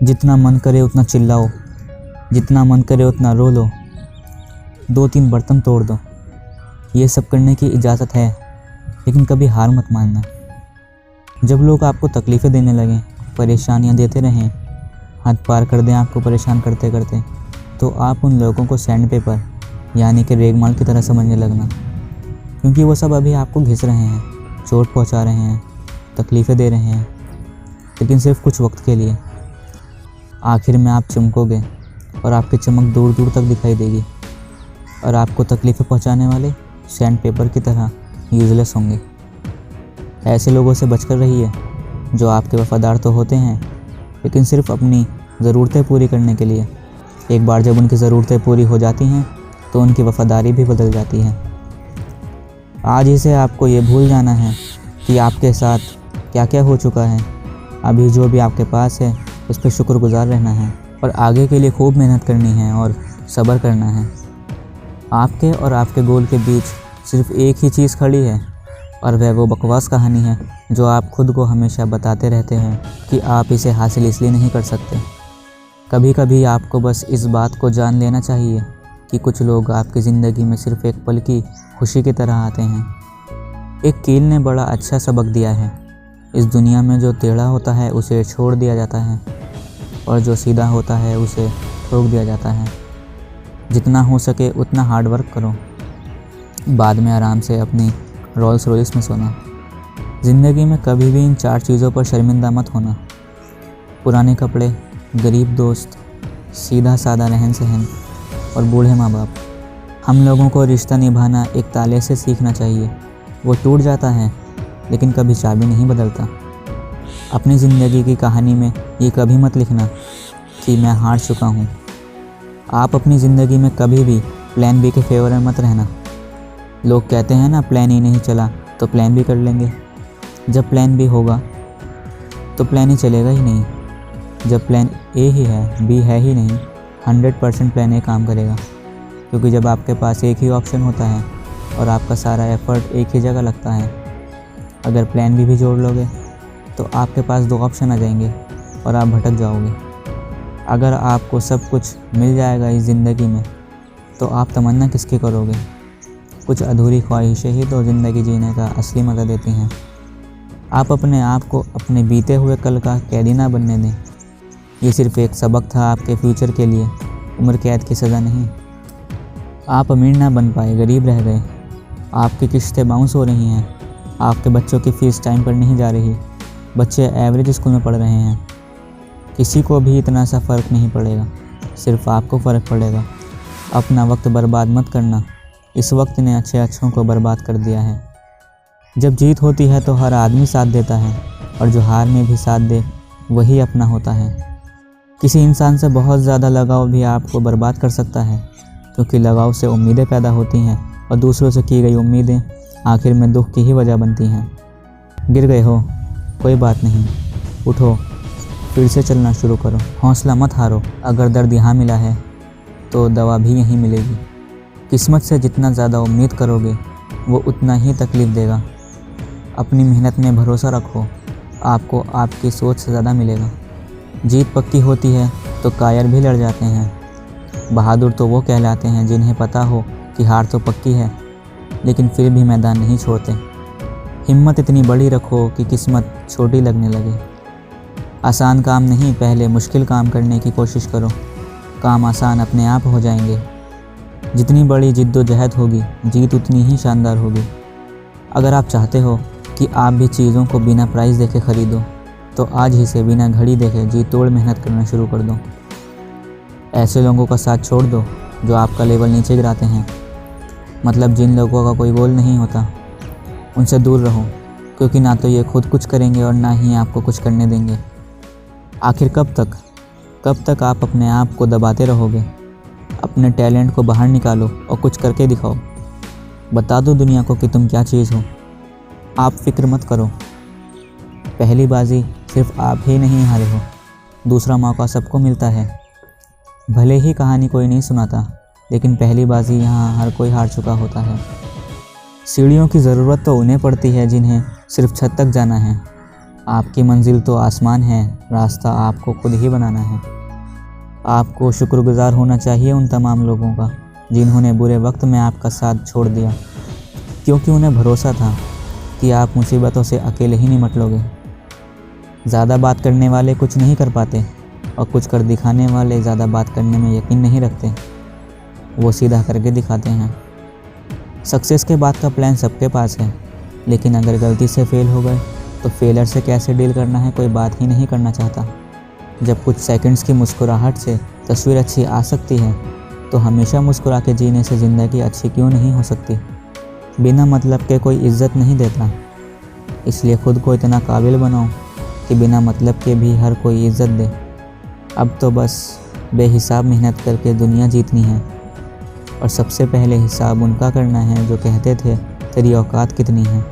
जितना मन करे उतना चिल्लाओ, जितना मन करे उतना रो लो, 2-3 बर्तन तोड़ दो। ये सब करने की इजाज़त है, लेकिन कभी हार मत मानना। जब लोग आपको तकलीफ़ें देने लगें, परेशानियां देते रहें, हद पार कर दें आपको परेशान करते करते, तो आप उन लोगों को सैंड पेपर यानी कि रेगमाल की तरह समझने लगना, क्योंकि वो सब अभी आपको घिस रहे हैं, चोट पहुंचा रहे हैं, तकलीफ़ें दे रहे हैं, लेकिन सिर्फ कुछ वक्त के लिए। आखिर में आप चमकोगे और आपकी चमक दूर दूर तक दिखाई देगी, और आपको तकलीफ़ें पहुंचाने वाले सैंड पेपर की तरह यूज़लेस होंगे। ऐसे लोगों से बचकर रहिए जो आपके वफ़ादार तो होते हैं, लेकिन सिर्फ अपनी ज़रूरतें पूरी करने के लिए। एक बार जब उनकी ज़रूरतें पूरी हो जाती हैं तो उनकी वफ़ादारी भी बदल जाती है। आज ही से आपको ये भूल जाना है कि आपके साथ क्या क्या हो चुका है। अभी जो भी आपके पास है उस पर शुक्रगुजार रहना है, और आगे के लिए खूब मेहनत करनी है और सब्र करना है। आपके और आपके गोल के बीच सिर्फ एक ही चीज़ खड़ी है, और वह वो बकवास कहानी है जो आप खुद को हमेशा बताते रहते हैं कि आप इसे हासिल इसलिए नहीं कर सकते। कभी कभी आपको बस इस बात को जान लेना चाहिए कि कुछ लोग आपकी ज़िंदगी में सिर्फ एक पल की खुशी की तरह आते हैं। एक कील ने बड़ा अच्छा सबक दिया है, इस दुनिया में जो टेढ़ा होता है उसे छोड़ दिया जाता है, और जो सीधा होता है उसे ठोक दिया जाता है। जितना हो सके उतना हार्ड वर्क करो, बाद में आराम से अपनी रोल्स रॉयस में सोना। ज़िंदगी में कभी भी इन 4 चीज़ों पर शर्मिंदा मत होना: पुराने कपड़े, गरीब दोस्त, सीधा साधा रहन सहन और बूढ़े माँ बाप। हम लोगों को रिश्ता निभाना एक ताले से सीखना चाहिए। वो टूट जाता है, लेकिन कभी चाबी नहीं बदलता। अपनी ज़िंदगी की कहानी में ये कभी मत लिखना कि मैं हार चुका हूँ। आप अपनी ज़िंदगी में कभी भी प्लान बी के फेवर में मत रहना। लोग कहते हैं ना, प्लान ए नहीं चला तो प्लान बी कर लेंगे। जब प्लान बी होगा तो प्लान ए चलेगा ही नहीं। जब प्लान ए ही है, बी है ही नहीं, 100% प्लान ए काम करेगा। क्योंकि जब आपके पास एक ही ऑप्शन होता है और आपका सारा एफ़र्ट एक ही जगह लगता है, अगर प्लान बी भी जोड़ लोगे तो आपके पास 2 ऑप्शन आ जाएंगे और आप भटक जाओगे। अगर आपको सब कुछ मिल जाएगा इस ज़िंदगी में तो आप तमन्ना किसकी करोगे? कुछ अधूरी ख्वाहिशें ही तो ज़िंदगी जीने का असली मज़ा देती हैं। आप अपने आप को अपने बीते हुए कल का कैदी ना बनने दें। ये सिर्फ एक सबक था आपके फ्यूचर के लिए, उम्र कैद की सज़ा नहीं। आप अमीर ना बन पाए, गरीब रह गए। आपकी किस्तें बाउंस हो रही हैं, आपके बच्चों की फ़ीस टाइम पर नहीं जा रही, बच्चे एवरेज स्कूल में पढ़ रहे हैं। किसी को भी इतना सा फ़र्क नहीं पड़ेगा, सिर्फ आपको फ़र्क पड़ेगा। अपना वक्त बर्बाद मत करना, इस वक्त ने अच्छे अच्छों को बर्बाद कर दिया है। जब जीत होती है तो हर आदमी साथ देता है, और जो हार में भी साथ दे वही अपना होता है। किसी इंसान से बहुत ज़्यादा लगाव भी आपको बर्बाद कर सकता है, क्योंकि लगाव से उम्मीदें पैदा होती हैं, और दूसरों से की गई उम्मीदें आखिर में दुख की ही वजह बनती हैं। गिर गए हो, कोई बात नहीं, उठो, फिर से चलना शुरू करो। हौसला मत हारो। अगर दर्द यहाँ मिला है तो दवा भी यहीं मिलेगी। किस्मत से जितना ज़्यादा उम्मीद करोगे वो उतना ही तकलीफ़ देगा। अपनी मेहनत में भरोसा रखो, आपको आपकी सोच से ज़्यादा मिलेगा। जीत पक्की होती है तो कायर भी लड़ जाते हैं। बहादुर तो वो कहलाते हैं जिन्हें पता हो कि हार तो पक्की है, लेकिन फिर भी मैदान नहीं छोड़ते। हिम्मत इतनी बड़ी रखो कि किस्मत छोटी लगने लगे। आसान काम नहीं, पहले मुश्किल काम करने की कोशिश करो, काम आसान अपने आप हो जाएंगे। जितनी बड़ी जिद्दोजहद होगी, जीत उतनी ही शानदार होगी। अगर आप चाहते हो कि आप भी चीज़ों को बिना प्राइस देखे ख़रीदो, तो आज ही से बिना घड़ी देखे जी तोड़ मेहनत करना शुरू कर दो। ऐसे लोगों का साथ छोड़ दो जो आपका लेवल नीचे गिराते हैं। मतलब जिन लोगों का कोई गोल नहीं होता, उनसे दूर रहो, क्योंकि ना तो ये खुद कुछ करेंगे और ना ही आपको कुछ करने देंगे। आखिर कब तक आप अपने आप को दबाते रहोगे? अपने टैलेंट को बाहर निकालो और कुछ करके दिखाओ। बता दो दुनिया को कि तुम क्या चीज़ हो। आप फिक्र मत करो, पहली बाजी सिर्फ आप ही नहीं हारे हो, दूसरा मौका सबको मिलता है। भले ही कहानी कोई नहीं सुनाता, लेकिन पहली बाजी यहाँ हर कोई हार चुका होता है। सीढ़ियों की ज़रूरत तो उन्हें पड़ती है जिन्हें सिर्फ छत तक जाना है। आपकी मंजिल तो आसमान है, रास्ता आपको खुद ही बनाना है। आपको शुक्रगुजार होना चाहिए उन तमाम लोगों का जिन्होंने बुरे वक्त में आपका साथ छोड़ दिया, क्योंकि उन्हें भरोसा था कि आप मुसीबतों से अकेले ही निपट लोगे। ज़्यादा बात करने वाले कुछ नहीं कर पाते और कुछ कर दिखाने वाले ज़्यादा बात करने में यकीन नहीं रखते, वो सीधा करके दिखाते हैं। सक्सेस के बाद का प्लान सबके पास है, लेकिन अगर गलती से फेल हो गए तो फेलर से कैसे डील करना है कोई बात ही नहीं करना चाहता। जब कुछ सेकंड्स की मुस्कुराहट से तस्वीर अच्छी आ सकती है तो हमेशा मुस्कुरा के जीने से ज़िंदगी अच्छी क्यों नहीं हो सकती। बिना मतलब के कोई इज्जत नहीं देता, इसलिए खुद को इतना काबिल बनाओ कि बिना मतलब के भी हर कोई इज्जत दे। अब तो बस बेहिसाब मेहनत करके दुनिया जीतनी है, और सबसे पहले हिसाब उनका करना है जो कहते थे तेरी औकात कितनी है।